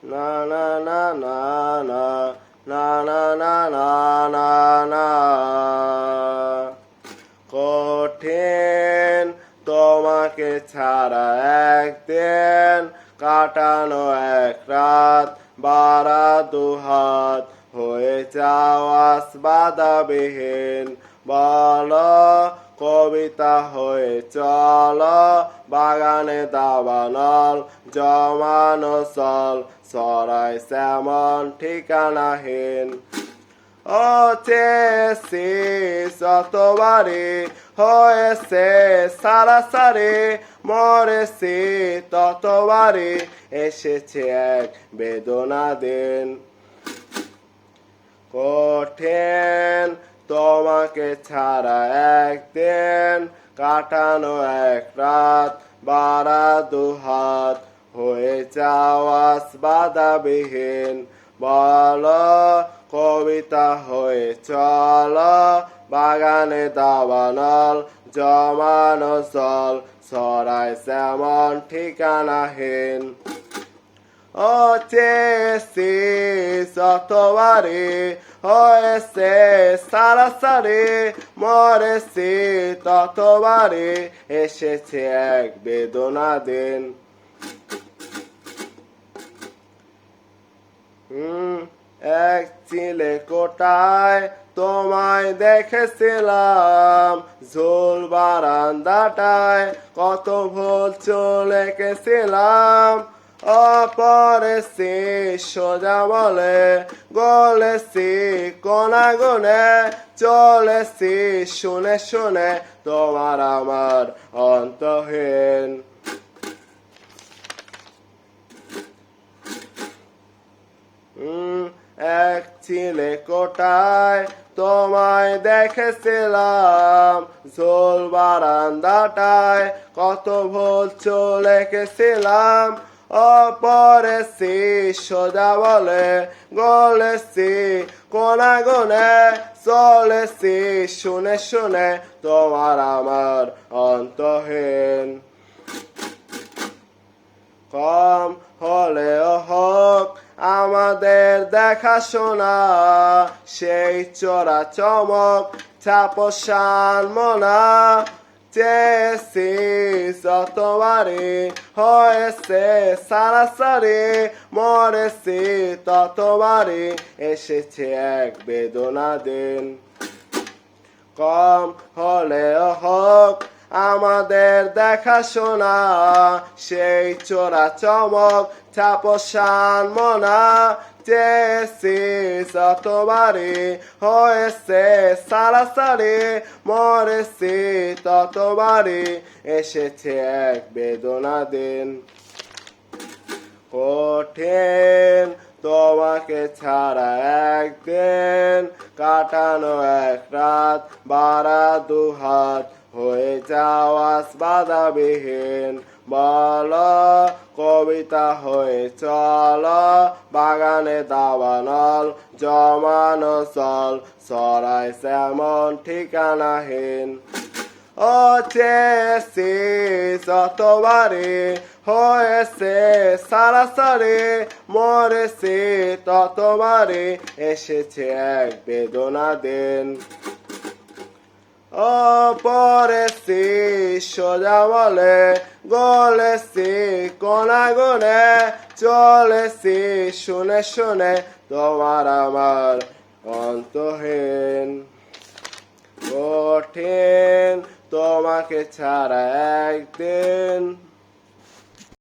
না না না না না না না না না না না কঠিন তোমাকে ছাড়া একদিন কাটানো এক রাত বারা দুহাত হয়ে যাওয়াস বাধাবিহীন বলো কবিতা হয়ে চলো বাগানে দাবানল জমানো চল সরাই সেমন ঠিকানাহীন ও চেয়েছি যতবারে হয়েছে সারাসারি মরেছি ততবারে এসেছে এক বেদনা দিন কঠিন তোমাকে ছাড়া একদিন কাটানো এক রাত বারা দুহাত হয়ে যাওয়াস বাধাবিহীন বলো কবিতা হয়ে চলো বাগানে দাবানল জমানো চল সরাই সেমন ঠিকানাহীন ও চেয়েছি যতবারে হয়েছে সারাসারি মরেছি ততবারে এসেছে এক বেদনা দিন এক চিলে কোটায় তোমায় দেখেছিলাম ঝোল বারান্দাটায় কত ভুল চলে গেছিলাম অপরেছি সোজা বলে গলেছি কোনা গুনে চলেছি শুনে শুনে তোমার আমার অন্তহীন এক চিলে কোটায় তোমায় দেখেছিলাম ঝোল বারান্দাটায় কত ভুল চলে গেছিলাম অপরেছি সোজা বলে গলেছি কোনা গুনে চলেছি শুনে শুনে তোমার আমার অন্তহীন কম হলেও হোক আমাদের দেখাশোনা সেই চোরা চমক ছাপসান মনা চেয়েছি যতবারে হয়েছে সারাসারি মরেছি ততবারে এসেছে এক বেদনা দিন কম হলেও হোক আমাদের দেখাশোনা সেই চোরা চমক ছাপসান মনা চেয়েছি যতবারে হয়েছে সারাসারি মরেছি ততবারে এসেছে এক বেদনা দিন কঠিন তোমাকে ছাড়া একদিন কাটানো এক রাত বারা দুহাত হয়ে যাওয়াস বাধাবিহীন বলো কবিতা হয়ে চলো বাগানে দাবানল জমানো চল সরাই সেমন ঠিকানাহীন ও চেয়েছি যতবারে হয়েছে সারাসারি মরেছি ততবারে এসেছে এক বেদনা দিন অপরেছি সোজা বলে গলেছি কোনা গুনে চলেছি শুনে শুনে তোমার আমার অন্তহীন কঠিন তোমাকে ছাড়া একদিন